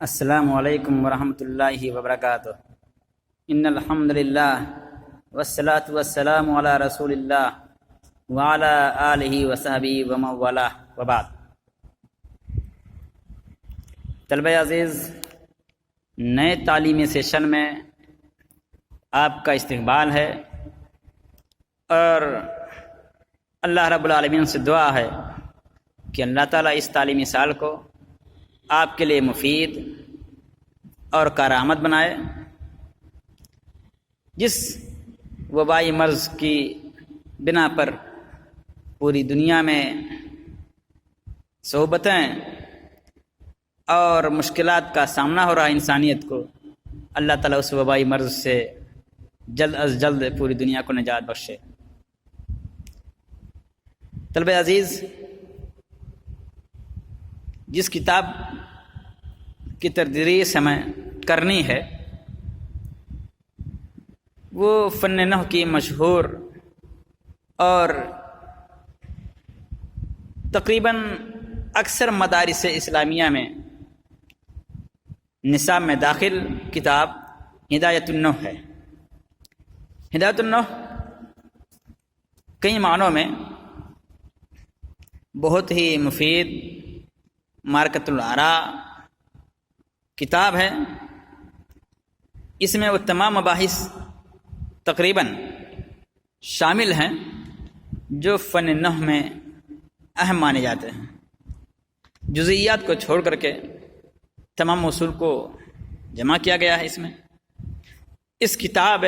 السلام علیکم ورحمۃ اللہ وبرکاتہ۔ ان الحمد للہ والصلاۃ والسلام علی رسول اللہ وعلی آلہ وصحبہ ومن والاه وبعد۔ طلبہ عزیز، نئے تعلیمی سیشن میں آپ کا استقبال ہے اور اللہ رب العالمین سے دعا ہے کہ اللہ تعالیٰ اس تعلیمی سال کو آپ کے لیے مفید اور کارآمد بنائے۔ جس وبائی مرض کی بنا پر پوری دنیا میں صعوبتیں اور مشکلات کا سامنا ہو رہا ہے انسانیت کو، اللہ تعالیٰ اس وبائی مرض سے جلد از جلد پوری دنیا کو نجات بخشے۔ طلبہ عزیز، جس کتاب کی تدریس ہمیں کرنی ہے وہ فن نحو کی مشہور اور تقریباً اکثر مدارس اسلامیہ میں نصاب میں داخل کتاب ہدایت النحو ہے۔ ہدایت النحو کئی معنوں میں بہت ہی مفید معرکۃ الآراء کتاب ہے۔ اس میں وہ تمام مباحث تقریباً شامل ہیں جو فن نحو میں اہم مانے جاتے ہیں۔ جزئیات کو چھوڑ کر کے تمام اصول کو جمع کیا گیا ہے اس میں۔ اس کتاب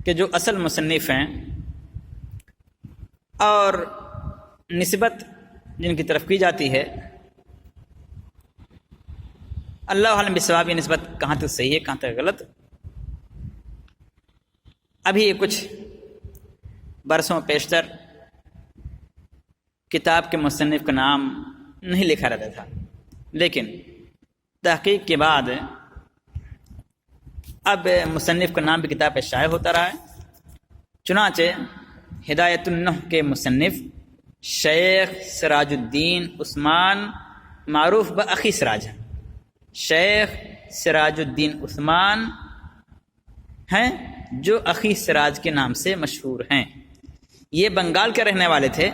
کے جو اصل مصنف ہیں اور نسبت جن کی طرف کی جاتی ہے، اللہ عالم بالصواب، یہ نسبت کہاں تک صحیح ہے کہاں تک غلط، ابھی کچھ برسوں پیشتر کتاب کے مصنف کا نام نہیں لکھا رہتا تھا، لیکن تحقیق کے بعد اب مصنف کا نام بھی کتاب پہ شائع ہوتا رہا ہے۔ چنانچہ ہدایت النحو کے مصنف شیخ سراج الدین عثمان، معروف بأخی سراج ہیں۔ شیخ سراج الدین عثمان ہیں جو اخی سراج کے نام سے مشہور ہیں۔ یہ بنگال کے رہنے والے تھے،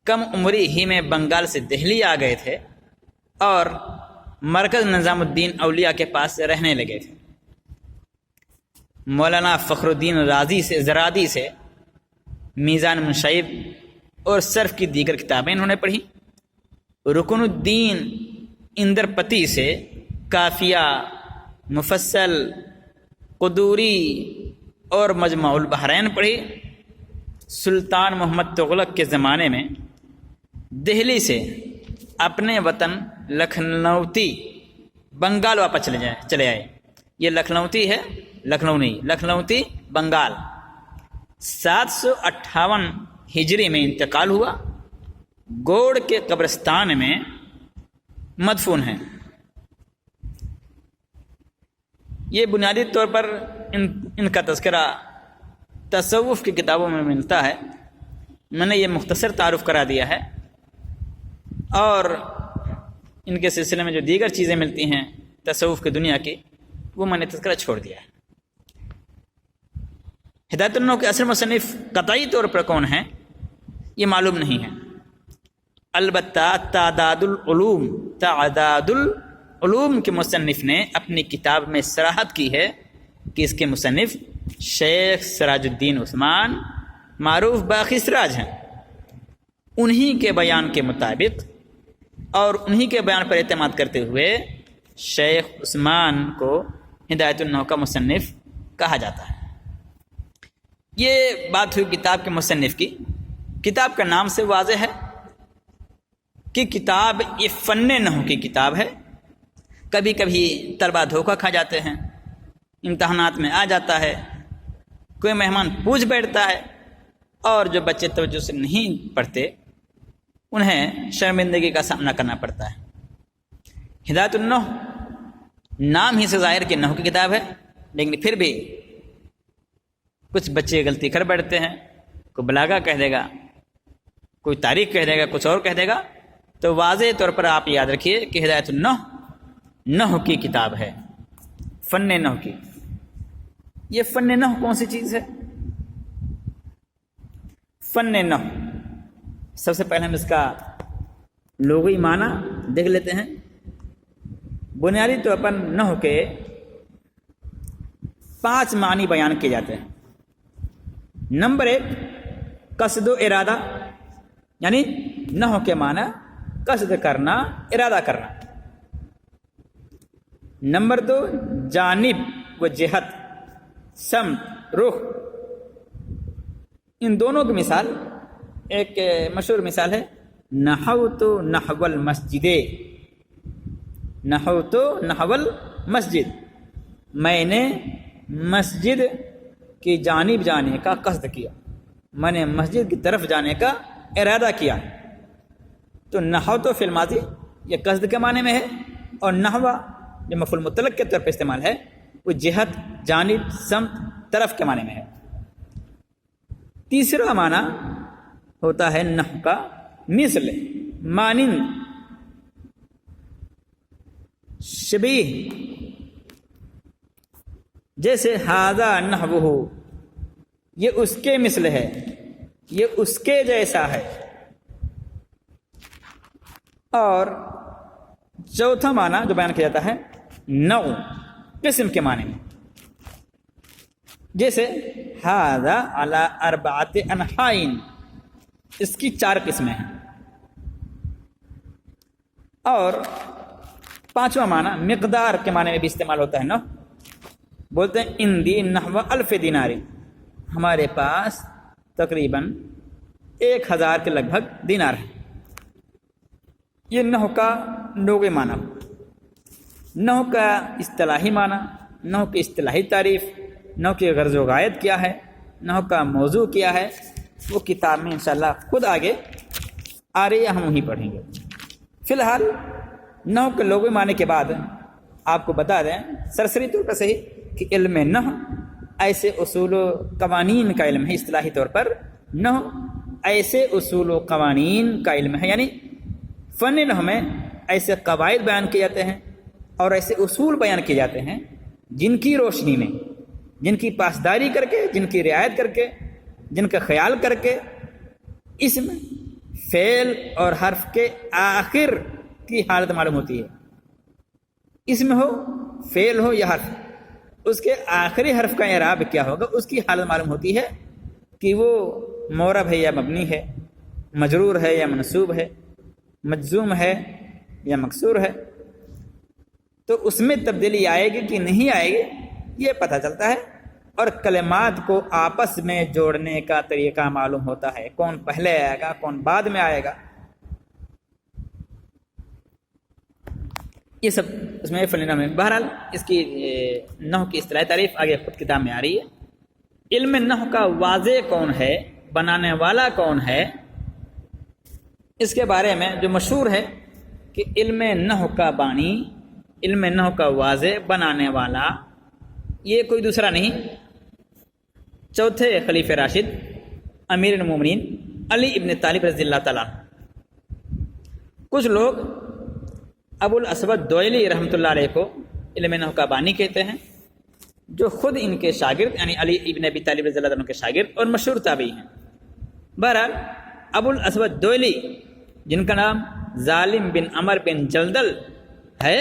کم عمری ہی میں بنگال سے دہلی آ گئے تھے اور مرکز نظام الدین اولیاء کے پاس رہنے لگے تھے۔ مولانا فخر الدین زرادی سے میزان منشیب اور صرف کی دیگر کتابیں انہوں نے پڑھی۔ رکن الدین اندرپتی سے کافیہ، مفصل، قدوری اور مجمع البحرین پڑھی۔ سلطان محمد تغلق کے زمانے میں دہلی سے اپنے وطن لکھنؤتی بنگال واپس چلے آئے۔ یہ لکھنؤتی ہے، لکھنؤ نہیں، لکھنؤتی بنگال۔ 758 ہجری میں انتقال ہوا، گوڑ کے قبرستان میں مدفون ہیں۔ یہ بنیادی طور پر ان کا تذکرہ تصوف کی کتابوں میں ملتا ہے۔ میں نے یہ مختصر تعارف کرا دیا ہے اور ان کے سلسلے میں جو دیگر چیزیں ملتی ہیں تصوف کی دنیا کی، وہ میں نے تذکرہ چھوڑ دیا ہے۔ ہدایت النحو کے اصل مصنف قطعی طور پر کون ہیں یہ معلوم نہیں ہے، البتہ تعداد العلوم کے مصنف نے اپنی کتاب میں صراحت کی ہے کہ اس کے مصنف شیخ سراج الدین عثمان، معروف باقی سراج ہیں۔ انہی کے بیان کے مطابق اور انہی کے بیان پر اعتماد کرتے ہوئے شیخ عثمان کو ہدایت النحو کا مصنف کہا جاتا ہے۔ یہ بات ہوئی کتاب کے مصنف کی۔ کتاب کا نام سے واضح ہے کہ کتاب یہ فن نحو کی کتاب ہے۔ کبھی کبھی طلبہ دھوکہ کھا جاتے ہیں، امتحانات میں آ جاتا ہے، کوئی مہمان پوچھ بیٹھتا ہے اور جو بچے توجہ سے نہیں پڑھتے انہیں شرمندگی کا سامنا کرنا پڑتا ہے۔ ہدایت النحو نام ہی سے ظاہر کہ نحو کی کتاب ہے، لیکن پھر بھی کچھ بچے غلطی کر بیٹھتے ہیں، کوئی بلاغہ کہہ دے گا، کوئی تاریخ کہہ دے گا، کچھ اور کہہ دے گا، تو واضح طور پر آپ یاد رکھیے کہ ہدایت النحو نحو کی کتاب ہے، فن نحو کی۔ یہ فن نحو کون سی چیز ہے؟ فن نحو، سب سے پہلے ہم اس کا لغوی معنی دیکھ لیتے ہیں۔ بنیادی طور پر نحو کے 5 معنی بیان کیے جاتے ہیں۔ نمبر 1 قصد و ارادہ، یعنی نحو کے معنی قصد کرنا، ارادہ کرنا۔ نمبر 2 جانب و جہت، سمت، رخ۔ ان دونوں کی مثال، ایک مشہور مثال ہے نحوت نحو المسجد، نحوت نحو المسجد، میں نے مسجد کی جانب جانے کا قصد کیا، میں نے مسجد کی طرف جانے کا ارادہ کیا۔ تو نحو تو فعل ماضی، یہ قصد کے معنی میں ہے، اور نحو جو مفعول مطلق کے طور پہ استعمال ہے وہ جہت، جانب، سمت، طرف کے معنی میں ہے۔ تیسرا معنی ہوتا ہے نحو کا مثل، مانند، شبیہ، جیسے ھذا نحوہ، یہ اس کے مثل ہے، یہ اس کے جیسا ہے۔ اور چوتھا معنی جو بیان کیا جاتا ہے نوع، قسم کے معنی میں، جیسے ھذا علی 4 انحاء، اس کی 4 قسمیں ہیں۔ اور 5واں معنی مقدار کے معنی میں بھی استعمال ہوتا ہے نا، بولتے ہیں اندی نحو 1000 دینار، ہمارے پاس تقریباً 1000 کے لگ بھگ دینار ہے۔ یہ نحو کا لغوی معنی۔ نحو کا اصطلاحی معنی، نحو کی اصطلاحی تعریف، نحو کی غرض و غایت کیا ہے، نحو کا موضوع کیا ہے، وہ کتاب میں انشاءاللہ خود آگے آ رہی ہے، ہم وہیں پڑھیں گے۔ فی الحال نحو کے لغوی معنی کے بعد آپ کو بتا دیں سرسری طور پر صحیح کہ علم نحو ایسے اصول و قوانین کا علم ہے۔ اصطلاحی طور پر نحو ایسے اصول و قوانین کا علم ہے، یعنی فن نحو میں ایسے قواعد بیان کیے جاتے ہیں اور ایسے اصول بیان کیے جاتے ہیں جن کی روشنی میں، جن کی پاسداری کر کے، جن کی رعایت کر کے، جن کا خیال کر کے اسم، فعل اور حرف کے آخر کی حالت معلوم ہوتی ہے۔ اسم ہو، فعل ہو یا حرف، اس کے آخری حرف کا اعراب کیا ہوگا، اس کی حالت معلوم ہوتی ہے کہ وہ معرب ہے یا مبنی ہے، مجرور ہے یا منصوب ہے، مجزوم ہے یا مکسور ہے۔ تو اس میں تبدیلی آئے گی کہ نہیں آئے گی یہ پتہ چلتا ہے، اور کلمات کو آپس میں جوڑنے کا طریقہ معلوم ہوتا ہے، کون پہلے آئے گا، کون بعد میں آئے گا، یہ سب اس میں فن نحو میں۔ بہرحال اس کی نحو کی اصطلاحی تعریف آگے خود کتاب میں آ رہی ہے۔ علم نحو کا واضح کون ہے، بنانے والا کون ہے، اس کے بارے میں جو مشہور ہے کہ علم نحو کا بانی، علم نحو کا واضح بنانے والا، یہ کوئی دوسرا نہیں، چوتھے خلیفہ راشد امیر المومنین علی ابن طالب رضی اللہ تعالیٰ عنہ۔ کچھ لوگ ابو الاسود دوئلی رحمۃ اللہ علیہ کو علم نحو کا بانی کہتے ہیں، جو خود ان کے شاگرد یعنی علی ابن ابی طالب رضی اللہ عنہ کے شاگرد اور مشہور تابعی ہیں۔ بہرحال ابو الاسود دوئلی، جن کا نام ظالم بن عمر بن جلدل ہے،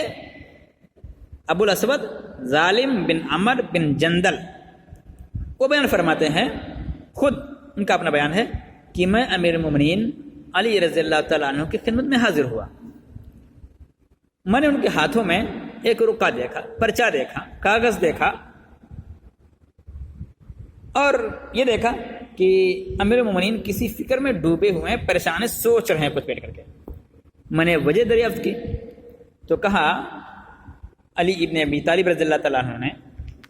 ابو الاسود ظالم بن عمر بن جندل، وہ بیان فرماتے ہیں، خود ان کا اپنا بیان ہے کہ میں امیر المومنین علی رضی اللہ تعالیٰ عنہ کی خدمت میں حاضر ہوا، میں نے ان کے ہاتھوں میں ایک رقعہ دیکھا، پرچہ دیکھا، کاغذ دیکھا، اور یہ دیکھا کہ امیر المومنین کسی فکر میں ڈوبے ہوئے ہیں، پریشان ہیں، سوچ رہے ہیں کچھ بیٹھ کر کے۔ میں نے وجہ دریافت کی تو کہا علی ابن ابی طالب رضی اللہ تعالیٰ عنہ نے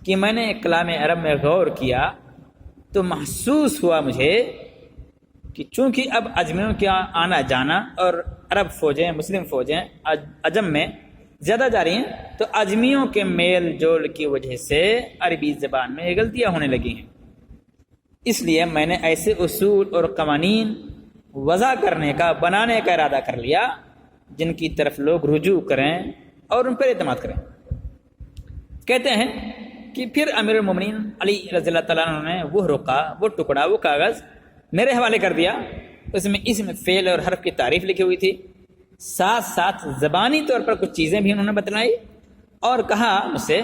کہ میں نے کلام عرب میں غور کیا تو محسوس ہوا مجھے کہ چونکہ اب اجمیوں کا آنا جانا اور عرب فوجیں، مسلم فوجیں عجم میں زیادہ جا رہی ہیں، تو اجمیوں کے میل جول کی وجہ سے عربی زبان میں غلطیاں ہونے لگی ہیں۔ اس لیے میں نے ایسے اصول اور قوانین وضع کرنے کا، بنانے کا ارادہ کر لیا جن کی طرف لوگ رجوع کریں اور ان پر اعتماد کریں۔ کہتے ہیں کہ پھر امیر المومنین علی رضی اللہ تعالیٰ عنہ نے وہ رقعہ، وہ ٹکڑا، وہ کاغذ میرے حوالے کر دیا۔ اس میں اسم، فعل اور حرف کی تعریف لکھی ہوئی تھی، ساتھ ساتھ زبانی طور پر کچھ چیزیں بھی انہوں نے بتلائی، اور کہا مجھ سے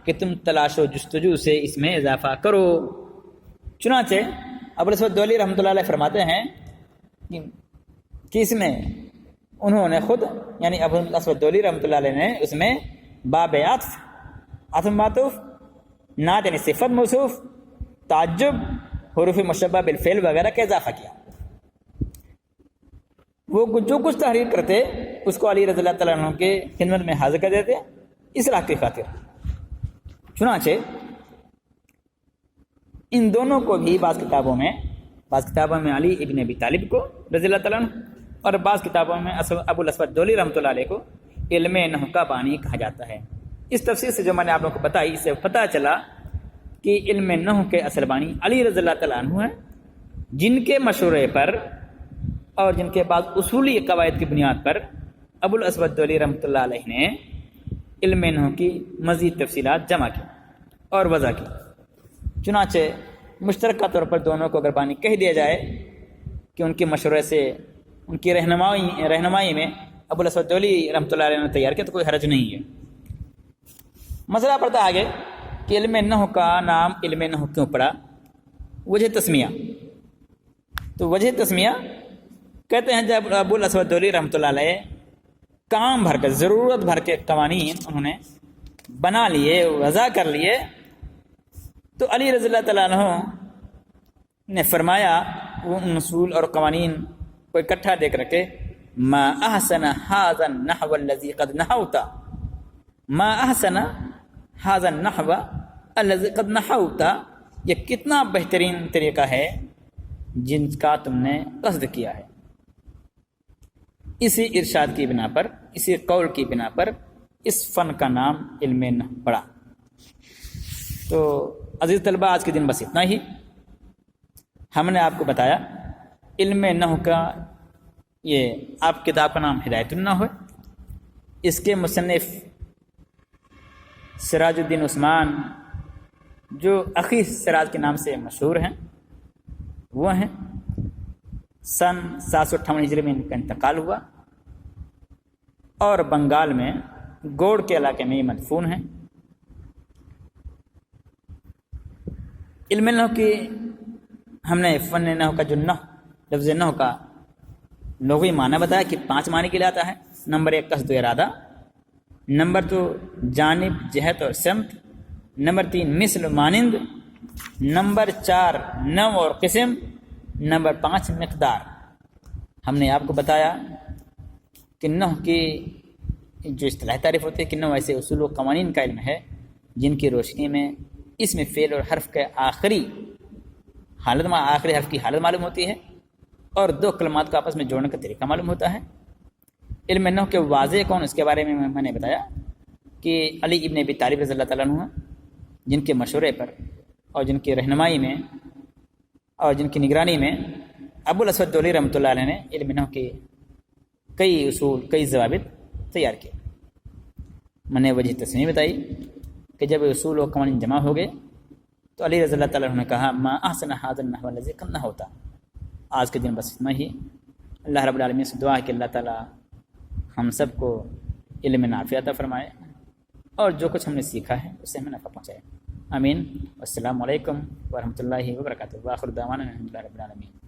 کہ تم تلاش و جستجو سے اس میں اضافہ کرو۔ چنانچہ ابو الاسود دؤلی رحمۃ اللہ علیہ فرماتے ہیں کہ اس میں انہوں نے خود، یعنی ابو الاسود دؤلی رحمۃ اللہ علیہ نے اس میں باب عطف، عطف معطوف، نعت یعنی صفت موصوف، تعجب، حروف مشبہ بالفعل وغیرہ کا اضافہ کیا۔ وہ جو کچھ تحریر کرتے اس کو علی رضی اللہ تعالیٰ عنہ کے خدمت میں حاضر کر دیتے اصلاح کی خاطر۔ چنانچہ ان دونوں کو بھی بعض کتابوں میں علی ابن ابی طالب کو رضی اللہ تعالیٰ عنہ، اور بعض کتابوں میں ابو الاسود دؤلی رحمۃ اللہ علیہ کو علم نحو کا بانی کہا جاتا ہے۔ اس تفسیر سے جو میں نے آپ لوگوں کو بتائی، اس سے پتہ چلا کہ علم نحو کے اصل بانی علی رضی اللہ تعالیٰ عنہ ہیں، جن کے مشورے پر اور جن کے بعد اصولی قواعد کی بنیاد پر ابو الاسود دؤلی رحمۃ اللہ علیہ نے علم نحو کی مزید تفصیلات جمع کی اور وضع کی۔ چنانچہ مشترکہ طور پر دونوں کو اگر بانی کہہ دیا جائے کہ ان کے مشورے سے، ان کی رہنمائی میں ابو الاسود دؤلی رحمۃ اللہ علیہ نے تیار کیا، تو کوئی حرج نہیں ہے۔ مسئلہ پڑتا آگے کہ علم نحو کا نام علم نحو کیوں پڑا؟ وجہ تسمیہ۔ تو وجہ تسمیہ کہتے ہیں جب ابو الاسود دؤلی رحمۃ اللہ علیہ کام بھر کر، ضرورت بھر کے قوانین انہوں نے بنا لیے، وضع کر لیے، تو علی رضی اللہ تعالیٰ عنہ نے فرمایا وہ اصول اور قوانین کو اکٹھا دیکھ رکھے، ما احسن ھذا النحو الذی قد نحوت، ما احسن ھذا النحو الذی قد نحوت، یہ کتنا بہترین طریقہ ہے جن کا تم نے قصد کیا ہے۔ اسی ارشاد کی بنا پر، اسی قول کی بنا پر اس فن کا نام علم نحو پڑا۔ تو عزیز طلبہ، آج کے دن بس اتنا ہی۔ ہم نے آپ کو بتایا علم نحو کا، یہ آپ کتاب کا نام ہدایت النحو ہے، اس کے مصنف سراج الدین عثمان، جو اخی سراج کے نام سے مشہور ہیں، وہ ہیں۔ سن 758 ہجری میں ان کا انتقال ہوا، اور بنگال میں گوڑ کے علاقے میں یہ مدفون ہیں۔ علم نحو کی ہم نے فن نحو کا جو نحو، لفظ نحو کا لغوی معنی بتایا کہ 5 معنی کے لیے آتا ہے۔ نمبر 1 قصد و ارادہ، نمبر 2 جانب، جہت اور سمت، نمبر 3 مثل مانند، نمبر 4 نوع اور قسم، نمبر 5 مقدار۔ ہم نے آپ کو بتایا کہ نحو کی جو اصطلاحی تعریف ہوتی ہے کہ نحو ایسے اصول و قوانین کا علم ہے جن کی روشنی میں اسم، فعل اور حرف کے آخری حرف کی حالت معلوم ہوتی ہے، اور 2 کلمات کو آپس میں جوڑنے کا طریقہ معلوم ہوتا ہے۔ علم نحو کے واضح کون، اس کے بارے میں میں نے بتایا کہ علی ابن ابی طالب رضی اللہ تعالیٰ عنہ، جن کے مشورے پر اور جن کی رہنمائی میں اور جن کی نگرانی میں ابو الاسود دؤلی رحمۃ اللہ علیہ نے علم نحو کے کئی اصول، کئی ضوابط تیار کیے۔ میں نے وجہ تسمیہ بتائی کہ جب اصول و قوانین جمع ہو گئے تو علی رضی اللہ تعالیٰ عنہ نے کہا ما احسن ھذا النحو الذی قد نحوت۔ آج کے دن بس اتنا ہی۔ اللہ رب العالمین سے دعا ہے کہ اللہ تعالیٰ ہم سب کو علم نافع عطا فرمائے، اور جو کچھ ہم نے سیکھا ہے اسے ہمیں نفع پہنچائے۔ آمین۔ السلام علیکم ورحمۃ اللہ وبرکاتہ۔ وآخر دعوانا الحمد للہ رب العالمین۔